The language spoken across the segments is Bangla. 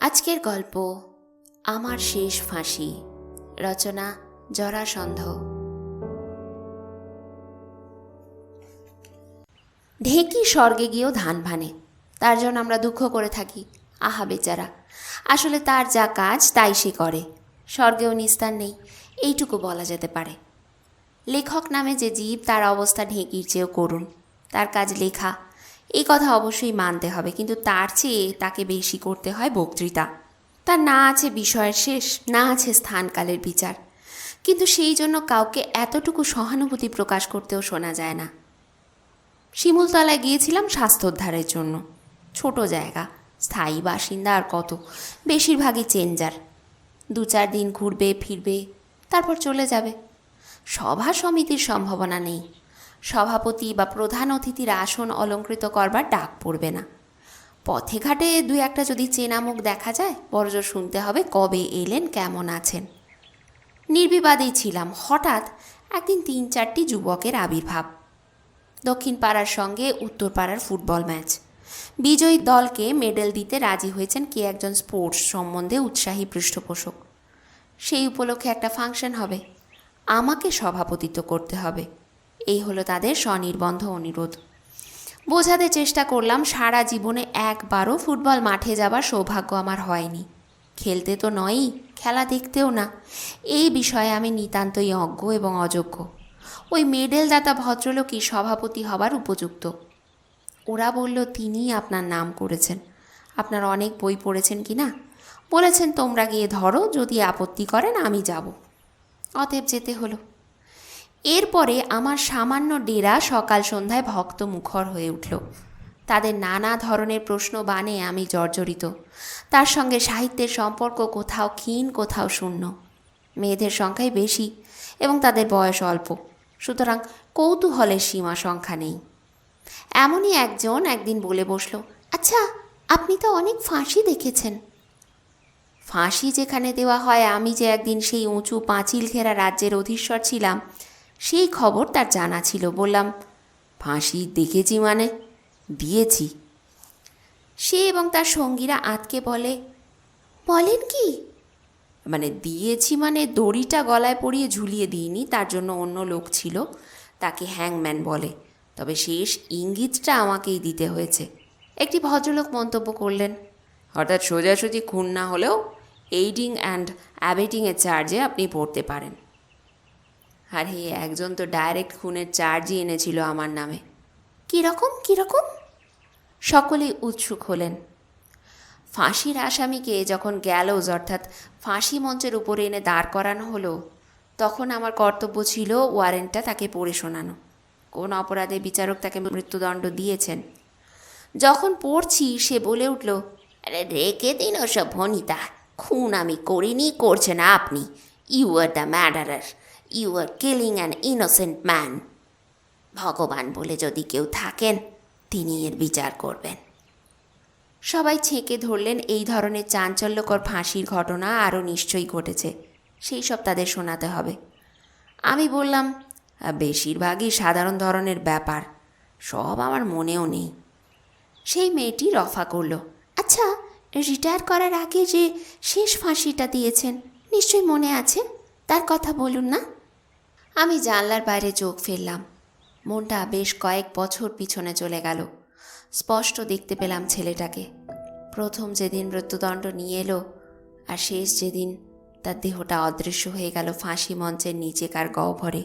আজকের গল্প আমার শেষ ফাঁসি। রচনা জরাসন্ধ। ঢেঁকি স্বর্গে গিয়েও ধান ভানে, তার জন্য আমরা দুঃখ করে থাকি। আহা বেচারা, আসলে তার যা কাজ তাই সে করে, স্বর্গেও নিস্তার নেই, এইটুকু বলা যেতে পারে। লেখক নামে যে জীব, তার অবস্থা ঢেঁকির চেয়েও করুণ। তার কাজ লেখা, এই কথা অবশ্যই মানতে হবে, কিন্তু তার চেয়ে তাকে বেশি করতে হয় বক্তৃতা। তার না আছে বিষয়ের শেষ, না আছে স্থানকালের বিচার, কিন্তু সেই জন্য কাউকে এতটুকু সহানুভূতি প্রকাশ করতেও শোনা যায় না। শিমুলতলায় গিয়েছিলাম স্বাস্থ্যোদ্ধারের জন্য। ছোট জায়গা, স্থায়ী বাসিন্দা আর কত, বেশিরভাগই চেঞ্জার। 2-4 দিন ঘুরবে ফিরবে, তারপর চলে যাবে। সভা সমিতির সম্ভাবনা নেই। সভাপতি বা প্রধান অতিথির আসন অলঙ্কৃত করবার ডাক পড়বে না। পথে ঘাটে 2-1টা যদি চেনা মুখ দেখা যায়, বড়জোর শুনতে হবে কবে এলেন, কেমন আছেন। নির্বিবাদেই ছিলাম। হঠাৎ একদিন 3-4টি যুবকের আবির্ভাব। দক্ষিণ পাড়ার সঙ্গে উত্তর পাড়ার ফুটবল ম্যাচ। বিজয়ী দলকে মেডেল দিতে রাজি হয়েছেন কে একজন স্পোর্টস সম্বন্ধে উৎসাহী পৃষ্ঠপোষক। সেই উপলক্ষে একটা ফাংশন হবে, আমাকে সভাপতিত্ব করতে হবে। এই হলো তাদের স্বনির্বন্ধ অনুরোধ। বোঝাতে চেষ্টা করলাম সারা জীবনে একবারও ফুটবল মাঠে যাবার সৌভাগ্য আমার হয়নি। খেলতে তো নয়ই, খেলা দেখতেও না। এই বিষয়ে আমি নিতান্তই অজ্ঞ এবং অযোগ্য। ওই মেডেলদাতা ভদ্রলোকই সভাপতি হবার উপযুক্ত। ওরা বলল তিনিই আপনার নাম করেছেন, আপনার অনেক বই পড়েছেন কি না, বলেছেন তোমরা গিয়ে ধরো, যদি আপত্তি করেন আমি যাব। অতএব যেতে হলো। এরপরে আমার সামান্য ডেরা সকাল সন্ধ্যায় ভক্ত মুখর হয়ে উঠল। তাদের নানা ধরনের প্রশ্ন বানে আমি জর্জরিত। তার সঙ্গে সাহিত্যের সম্পর্ক কোথাও ক্ষীণ, কোথাও শূন্য। মেয়েদের সংখ্যাই বেশি এবং তাদের বয়স অল্প, সুতরাং কৌতূহলের সীমা সংখ্যা নেই। এমনই একজন একদিন বলে বসল, আচ্ছা আপনি তো অনেক ফাঁসি দেখেছেন। ফাঁসি যেখানে দেওয়া হয়, আমি যে একদিন সেই উঁচু পাঁচিল ঘেরা রাজ্যের অধীশ্বর ছিলাম, সেই খবর তার জানা ছিল। বললাম, ফাঁসি দেখেছি মানে? দিয়েছি। সে এবং তার সঙ্গীরা আঁতকে বলেন কি? মানে দিয়েছি মানে দড়িটা গলায় পরিয়ে ঝুলিয়ে দিইনি, তার জন্য অন্য লোক ছিল, তাকে হ্যাংম্যান বলে, তবে শেষ ইঙ্গিতটা আমাকেই দিতে হয়েছে। একটি ভদ্রলোক মন্তব্য করলেন, অর্থাৎ সোজাসুজি খুন না হলেও এইডিং অ্যান্ড অ্যাবেটিংয়ের চার্জে আপনি পড়তে পারেন। আরে একজন তো ডাইরেক্ট খুনের চার্জই এনেছিল আমার নামে। কীরকম? সকলেই উৎসুক হলেন। ফাঁসির আসামিকে যখন গ্যালোজ অর্থাৎ ফাঁসি মঞ্চের উপরে এনে দাঁড় করানো হলো, তখন আমার কর্তব্য ছিল ওয়ারেন্টটা তাকে পড়ে শোনানো। কোন অপরাধে বিচারক তাকে মৃত্যুদণ্ড দিয়েছেন। যখন পড়ছি সে বলে উঠল, আরে রেখে দিন ওসব ভনিতা, খুন আমি করিনি, করছেন আপনি। You are the murderer, you are killing an innocent man. ভগবান বলে যদি কেউ থাকেন, তিনি এর বিচার করবেন। সবাই ছেঁকে ধরলেন এই ধরনের চাঞ্চল্যকর ফাঁসির ঘটনা আরও নিশ্চয়ই ঘটেছে, সেই সব তাদের শোনাতে হবে। আমি বললাম, বেশিরভাগই সাধারণ ধরনের ব্যাপার, সব আমার মনেও নেই। সেই মেয়েটি রফা করল, আচ্ছা রিটায়ার করার আগে যে শেষ ফাঁসিটা দিয়েছেন নিশ্চয়ই মনে আছে, তার কথা বলুন না। আমি জানলার বাইরে চোখ ফেললাম। মনটা বেশ কয়েক বছর পিছনে চলে গেল। স্পষ্ট দেখতে পেলাম ছেলেটাকে। প্রথম যেদিন মৃত্যুদণ্ড নিয়ে এলো, আর শেষ যেদিন তার দেহটা অদৃশ্য হয়ে গেল ফাঁসি মঞ্চের নিচেকার গহ্বরে,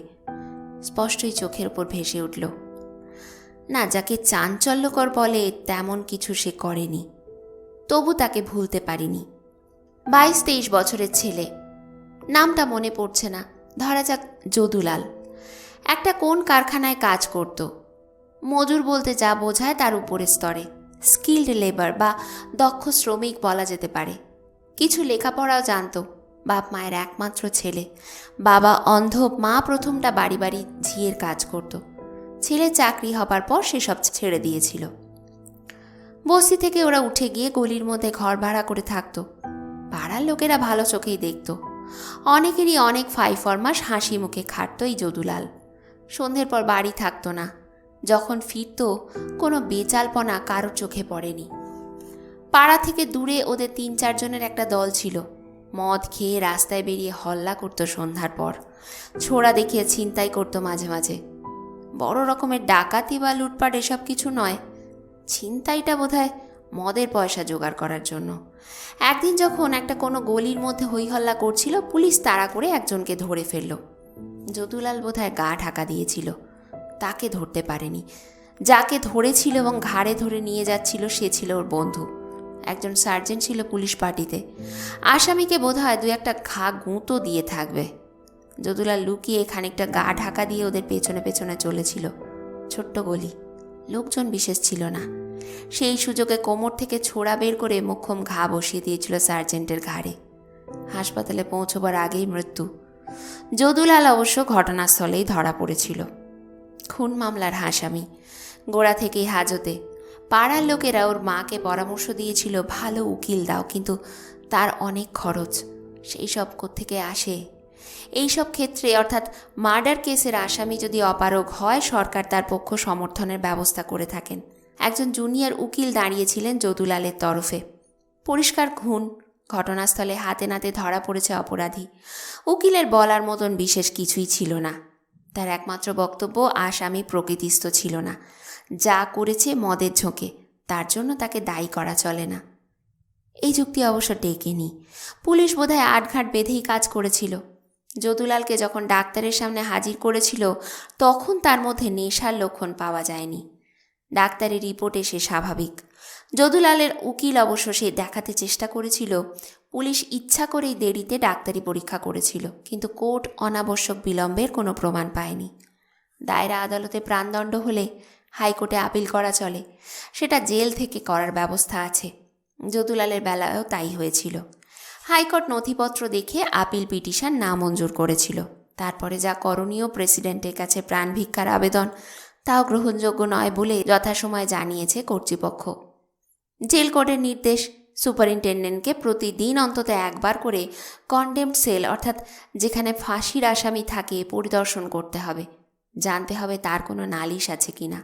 স্পষ্টই চোখের ওপর ভেসে উঠল। না, যাকে চাঞ্চল্যকর বলে তেমন কিছু সে করেনি, তবু তাকে ভুলতে পারিনি। 22-23 বছরের ছেলে, নামটা মনে পড়ছে না, ধরা যাক যদুলাল। একটা কোন কারখানায় কাজ করত। মজুর বলতে যা বোঝায় তার উপরের স্তরে, স্কিল্ড লেবার বা দক্ষ শ্রমিক বলা যেতে পারে। কিছু লেখাপড়াও জানত। বাপ মায়ের একমাত্র ছেলে। বাবা অন্ধ, মা প্রথমটা বাড়ি বাড়ি ঝিয়ের কাজ করত। ছেলে চাকরি হবার পর সেসব ছেড়ে দিয়েছিল। বস্তি থেকে ওরা উঠে গিয়ে গলির মধ্যে ঘর ভাড়া করে থাকত। পাড়ার লোকেরা ভালো চোখেই দেখত। অনেকেরই অনেক ফাইফরমাস হাসি মুখে খাটত এই যদুলাল। সন্ধ্যের পর বাড়ি থাকতো না। যখন ফিরত, কোনো বেচালপনা কারোর চোখে পড়েনি। পাড়া থেকে দূরে ওদের 3-4 জনের একটা দল ছিল। মদ খেয়ে রাস্তায় বেরিয়ে হল্লা করতো সন্ধ্যার পর, ছোড়া দেখিয়ে ছিনতাই করতো মাঝে মাঝে। বড় রকমের ডাকাতি বা লুটপাট এসব কিছু নয়, ছিনতাইটা বোধহয় মদের পয়সা জোগাড় করার জন্য। একদিন যখন একটা কোনো গলির মধ্যে হইহল্লা করছিল, পুলিশ তাড়া করে একজনকে ধরে ফেলল। যদুলাল বোধহয় গা ঢাকা দিয়েছিল, তাকে ধরতে পারেনি। যাকে ধরেছিল এবং ঘাড়ে ধরে নিয়ে যাচ্ছিল সে ছিল ওর বন্ধু, একজন সার্জেন্ট ছিল পুলিশ পার্টিতে। আসামিকে বোধহয় 2-1 ঘা গুঁতো দিয়ে থাকবে। যদুলাল লুকিয়ে খানিকটা গা ঢাকা দিয়ে ওদের পেছনে পেছনে চলেছিল। ছোট্ট গলি, লোকজন বিশেষ ছিল না। সেই সুযোগে কোমর থেকে ছোড়া বের করে মোক্ষম ঘা বসিয়ে দিয়েছিল সার্জেন্টের ঘাড়ে। হাসপাতালে পৌঁছবার আগেই মৃত্যু। যদুলাল অবশ্য ঘটনাস্থলেই ধরা পড়েছিল। খুন মামলার আসামি, গোড়া থেকেই হাজতে। পাড়ার লোকেরা ওর মাকে পরামর্শ দিয়েছিল ভালো উকিল দাও, কিন্তু তার অনেক খরচ, সেই সব কোত্থেকে আসে। এইসব ক্ষেত্রে অর্থাৎ মার্ডার কেসের আসামি যদি অপারগ হয়, সরকার তার পক্ষ সমর্থনের ব্যবস্থা করে থাকেন। একজন জুনিয়র উকিল দাঁড়িয়েছিলেন যদুলালের তরফে। পরিষ্কার খুন, ঘটনাস্থলে হাতে নাতে ধরা পড়েছে অপরাধী। উকিলের বলার মতন বিশেষ কিছুই ছিল না। তার একমাত্র বক্তব্য, আসামি প্রকৃতিস্থ ছিল না, যা করেছে মদের ঝোঁকে, তার জন্য তাকে দায়ী করা চলে না। এই যুক্তি অবশ্য টেকেনি। পুলিশ বোধহয় আটঘাট বেঁধেই কাজ করেছিল। যদুলালকে যখন ডাক্তারের সামনে হাজির করেছিল, তখন তার মধ্যে নেশার লক্ষণ পাওয়া যায়নি। ডাক্তারের রিপোর্টে সে স্বাভাবিক। যদুলালের উকিল অবশ্য সে দেখাতে চেষ্টা করেছিল পুলিশ ইচ্ছা করেই দেরিতে ডাক্তারি পরীক্ষা করেছিল, কিন্তু কোর্ট অনাবশ্যক বিলম্বের কোনো প্রমাণ পায়নি। দায়রা আদালতে প্রাণদণ্ড হলে হাইকোর্টে আপিল করা চলে, সেটা জেল থেকে করার ব্যবস্থা আছে। যদুলালের বেলায়ও তাই হয়েছিল। হাইকোর্ট নথিপত্র দেখে আপিল পিটিশন নামঞ্জুর করেছিল। তারপরে যা করণীয়, প্রেসিডেন্টের কাছে প্রাণ ভিক্ষার আবেদন, তাও গ্রহণযোগ্য নয় বলে যথাসময়ে জানিয়েছে কর্তৃপক্ষ। জেল কোর্টের নির্দেশ, সুপারিনটেন্ডেন্টকে প্রতিদিন অন্তত একবার করে কনডেমড সেল অর্থাৎ যেখানে ফাঁসির আসামি থাকে পরিদর্শন করতে হবে, জানতে হবে তার কোনো নালিশ আছে কিনা।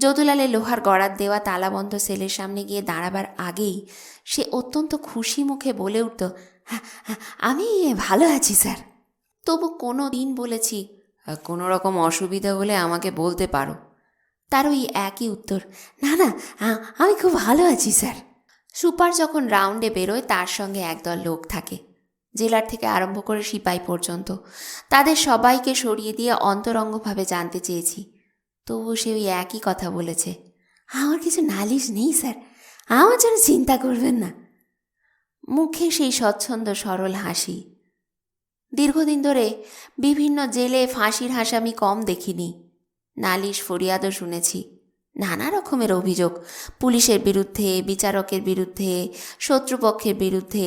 যদুলালের লোহার গড়ার দেওয়া তালাবন্ধ সেলের সামনে গিয়ে দাঁড়াবার আগেই সে অত্যন্ত খুশি মুখে বলে উঠত, আমি ভালো আছি স্যার। তবু কোনো দিন বলেছি, কোনো রকম অসুবিধা হলে আমাকে বলতে পারো। তার ওই একই উত্তর, না না, আমি খুব ভালো আছি স্যার। সুপার যখন রাউন্ডে বেরোয়, তার সঙ্গে একদল লোক থাকে, জেলার থেকে আরম্ভ করে সিপাই পর্যন্ত। তাদের সবাইকে সরিয়ে দিয়ে অন্তরঙ্গভাবে জানতে চেয়েছি, তবু সে ওই একই কথা বলেছে, আমার কিছু নালিশ নেই স্যার, আমার জন্য চিন্তা করবেন না। মুখে সেই স্বচ্ছন্দ সরল হাসি। দীর্ঘদিন ধরে বিভিন্ন জেলে ফাঁসির আসামি কম দেখিনি। নালিশ ফরিয়াদও শুনেছি, নানা রকমের অভিযোগ, পুলিশের বিরুদ্ধে, বিচারকের বিরুদ্ধে, শত্রুপক্ষের বিরুদ্ধে,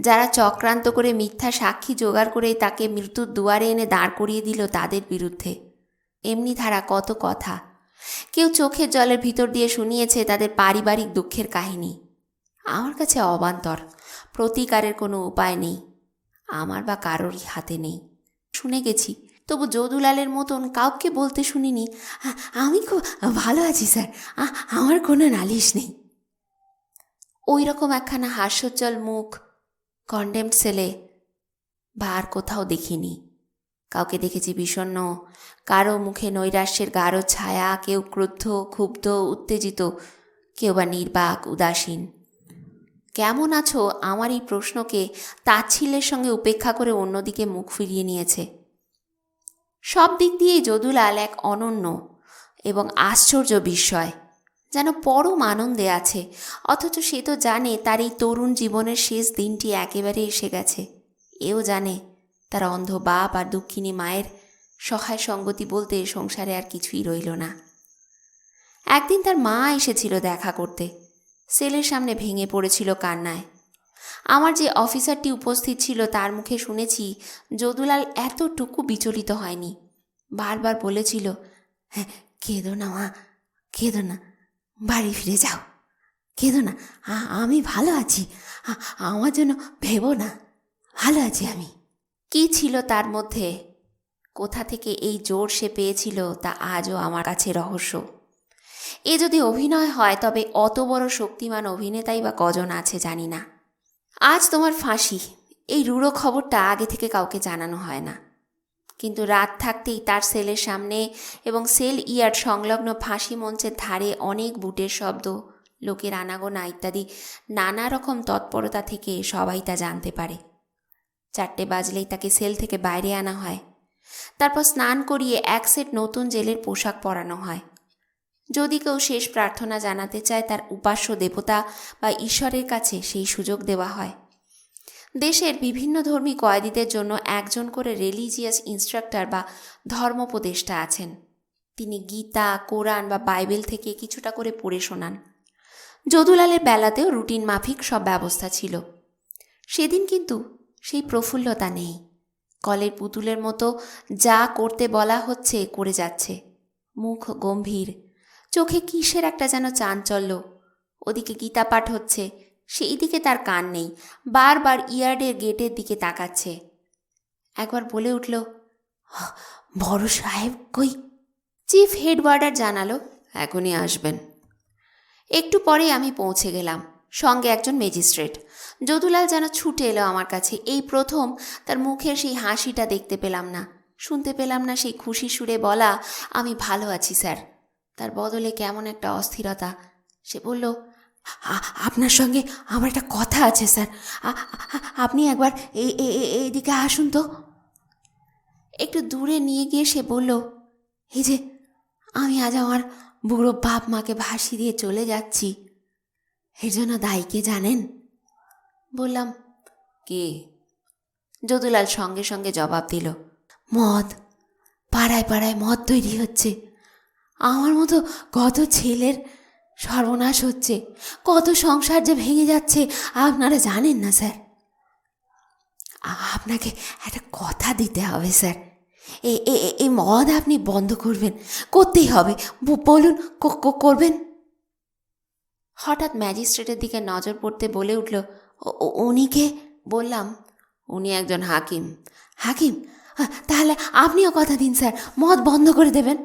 যারা চক্রান্ত করে মিথ্যা সাক্ষী জোগাড় করে তাকে মৃত্যুর দুয়ারে এনে দাঁড় করিয়ে দিল তাদের বিরুদ্ধে। এমনি ধারা কত কথা। কেউ চোখের জলের ভিতর দিয়ে শুনিয়েছে তাদের পারিবারিক দুঃখের কাহিনী। আমার কাছে অবান্তর, প্রতিকারের কোনো উপায় নেই, আমার বা কারোরই হাতে নেই। শুনে গেছি, তবু যদুলালের মতন কাউকে বলতে শুনিনি, আমি খুব ভালো আছি স্যার, আমার কোনো নালিশ নেই। ওই রকম একখানা হাস্যোজ্জ্বল মুখ কনডেমড সেলে বা আর কোথাও দেখিনি। কাউকে দেখেছি বিষণ্ণ, কারো মুখে নৈরাশ্যের গাঢ় ছায়া, কেউ ক্রুদ্ধ, ক্ষুব্ধ, উত্তেজিত, কেউ বা নির্বাক, উদাসীন। কেমন আছো আমার এই প্রশ্নকে তাচ্ছিল্যের সঙ্গে উপেক্ষা করে অন্যদিকে মুখ ফিরিয়ে নিয়েছে। সব দিক দিয়েই যদুলাল এক অনন্য এবং আশ্চর্য বিস্ময়, যেন পরম আনন্দে আছে, অথচ সে তো জানে তার এই তরুণ জীবনের শেষ দিনটি একেবারে এসে গেছে। এও জানে তার অন্ধ বাপ আর দুঃখিনী মায়ের সহায় সঙ্গতি বলতে সংসারে আর কিছুই রইল না। একদিন তার মা এসেছিল দেখা করতে, সেলের সামনে ভেঙে পড়েছিল কান্নায়। আমার যে অফিসারটি উপস্থিত ছিল তার মুখে শুনেছি যদুলাল এতটুকু বিচলিত হয়নি। বারবার বলেছিল, হ্যাঁ, কেঁদো না মা, কেঁদো না, বাড়ি ফিরে যাও, কেঁদো না, আমি ভালো আছি, আমার জন্য ভেবো না, ভালো আছি আমি। কি ছিল তার মধ্যে, কোথা থেকে এই জোর সে পেয়েছিল তা আজও আমার কাছে রহস্য। এ যদি অভিনয় হয় তবে অত বড় শক্তিমান অভিনেতাই বা কজন আছে জানি না। আজ তোমার ফাঁসি, এই রূঢ় খবরটা আগে থেকে কাউকে জানানো হয় না, কিন্তু রাত থাকতেই তার সেলের সামনে এবং সেল ইয়ার্ড সংলগ্ন ফাঁসি মঞ্চের ধারে অনেক বুটের শব্দ, লোকের আনাগোনা ইত্যাদি নানা রকম তৎপরতা থেকে সবাই তা জানতে পারে। 4টে বাজলেই তাকে সেল থেকে বাইরে আনা হয়। তারপর স্নান করিয়ে এক সেট নতুন জেলের পোশাক পরানো হয়। যদি কেউ শেষ প্রার্থনা জানাতে চায় তার উপাস্য দেবতা বা ঈশ্বরের কাছে সেই সুযোগ দেওয়া হয়। দেশের বিভিন্ন ধর্মী কয়েদিদের জন্য একজন করে রিলিজিয়াস ইনস্ট্রাক্টর বা ধর্মোপদেষ্টা আছেন। তিনি গীতা, কোরআন বা বাইবেল থেকে কিছুটা করে পড়ে শোনান। যদুলালের বেলাতেও রুটিন মাফিক সব ব্যবস্থা ছিল। সেদিন কিন্তু সেই প্রফুল্লতা নেই। কলের পুতুলের মতো যা করতে বলা হচ্ছে করে যাচ্ছে, মুখ গম্ভীর, চোখে কিসের একটা যেন চাঞ্চল্য। ওদিকে গীতা পাঠ হচ্ছে, সেই দিকে তার কান নেই, বারবার ইয়ার্ডের গেটের দিকে তাকাচ্ছে। একবার বলে উঠল, বড় সাহেব কই? চিফ হেডওয়ার্ডার জানালো, এখনই আসবেন। একটু পরেই আমি পৌঁছে গেলাম, সঙ্গে একজন ম্যাজিস্ট্রেট। যদুলাল যেন ছুটে এলো আমার কাছে। এই প্রথম তার মুখের সেই হাসিটা দেখতে পেলাম না, শুনতে পেলাম না সেই খুশি সুরে বলা, আমি ভালো আছি স্যার। তার বদলে কেমন একটা অস্থিরতা। সে বলল, আপনার সঙ্গে আমার একটা কথা আছে স্যার, আপনি একবার এইদিকে আসুন তো। একটু দূরে নিয়ে গিয়ে সে বলল, এই যে আমি আজ আমার বুড়ো বাপ মাকে ভাসি দিয়ে চলে যাচ্ছি, এর জন্য দায়ী কে জানেন? বললাম, কে? যদুলাল সঙ্গে সঙ্গে জবাব দিল, মদ। পাড়ায় পাড়ায় মদ তৈরি হচ্ছে, আমার মতো কত ছেলের সর্বনাশ হচ্ছে, কত সংসার যে ভেঙে যাচ্ছে আপনারা জানেন না স্যার। আপনাকে একটা কথা দিতে হবে স্যার, এই মদ আপনি বন্ধ করবেন, করতেই হবে, বলুন করবেন। হঠাৎ ম্যাজিস্ট্রেটের দিকে নজর পড়তে বলে উঠল, উনি কে? বললাম, উনি একজন হাকিম। হাকিম? তাহলে আপনিও কথা দিন স্যার, মদ বন্ধ করে দেবেন।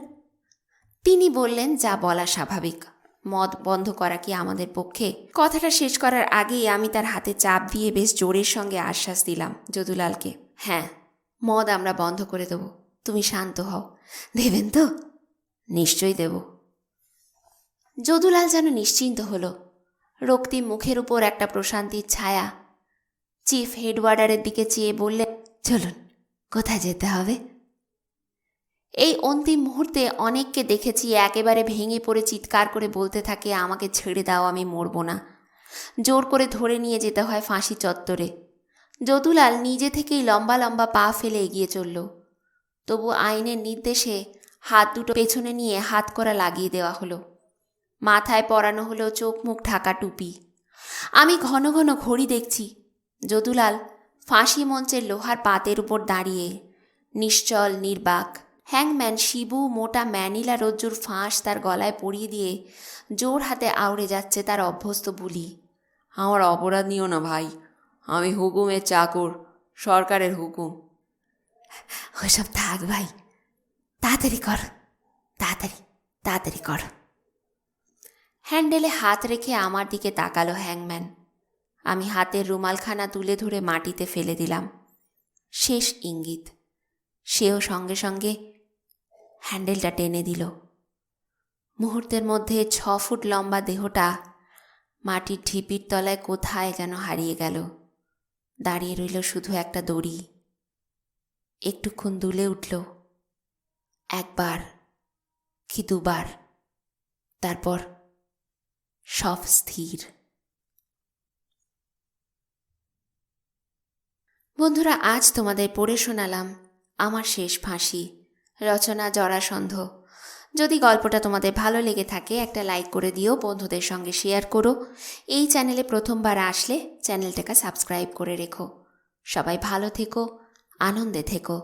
তিনি বললেন, যা বলা স্বাভাবিক, মদ বন্ধ করা কি আমাদের পক্ষে? কথাটা শেষ করার আগেই আমি তার হাতে চাপ দিয়ে বেশ জোরের সঙ্গে আশ্বাস দিলাম যদুলালকে, হ্যাঁ, মদ আমরা বন্ধ করে দেব, তুমি শান্ত হও। দেবেন তো? নিশ্চয়ই দেব। যদুলাল যেন নিশ্চিন্ত হলো। রক্তিম মুখের উপর একটা প্রশান্তির ছায়া। চিফ হেডওয়ার্ডারের দিকে চেয়ে বললেন, চলুন, কোথায় যেতে হবে? এই অন্তিম মুহূর্তে অনেককে দেখেছি একেবারে ভেঙে পড়ে চিৎকার করে বলতে থাকে, আমাকে ছেড়ে দাও, আমি মরব না। জোর করে ধরে নিয়ে যেতে হয় ফাঁসি চত্বরে। যদুলাল নিজে থেকেই লম্বা লম্বা পা ফেলে এগিয়ে চলল। তবু আইনের নির্দেশে হাত দুটো পেছনে নিয়ে হাতকড়া লাগিয়ে দেওয়া হলো। মাথায় পরানো হলো চোখ মুখ ঢাকা টুপি। আমি ঘন ঘন ঘড়ি দেখছি। যদুলাল ফাঁসি মঞ্চের লোহার পাতের উপর দাঁড়িয়ে, নিশ্চল নির্বাক। হ্যাংম্যান শিবু মোটা ম্যানিলা রজ্জুর ফাঁস তার গলায় পরিয়ে দিয়ে জোর হাতে আউড়ে যাচ্ছে তার অভ্যস্ত বুলি। আমার অপরাধ নিও না ভাই, আমি হুকুমের চাকর, সরকারের হুকুম। ওসব থাক ভাই, তাড়াতাড়ি কর, তাড়াতাড়ি তাড়াতাড়ি কর। হ্যান্ডেলে হাত রেখে আমার দিকে তাকালো হ্যাংম্যান। আমি হাতের রুমালখানা তুলে ধরে মাটিতে ফেলে দিলাম, শেষ ইঙ্গিত। সেও সঙ্গে সঙ্গে হ্যান্ডেলটা টেনে দিল। মুহূর্তের মধ্যে 6 ফুট লম্বা দেহটা মাটির ঢিপির তলায় কোথায় যেন হারিয়ে গেল। দাঁড়িয়ে রইল শুধু একটা দড়ি। একটুক্ষণ দুলে উঠল, একবার কি দুবার, তারপর সব স্থির। বন্ধুরা, আজ তোমাদের পড়ে শোনালাম আমার শেষ ফাঁসি, রচনা জরাসন্ধ। যদি গল্পটা তোমাদের ভালো লেগে থাকে একটা লাইক করে দিও, বন্ধুদের সঙ্গে শেয়ার করো। এই চ্যানেলে প্রথমবার আসলে চ্যানেলটাকে সাবস্ক্রাইব করে রেখো। সবাই ভালো থেকো, আনন্দে থেকো।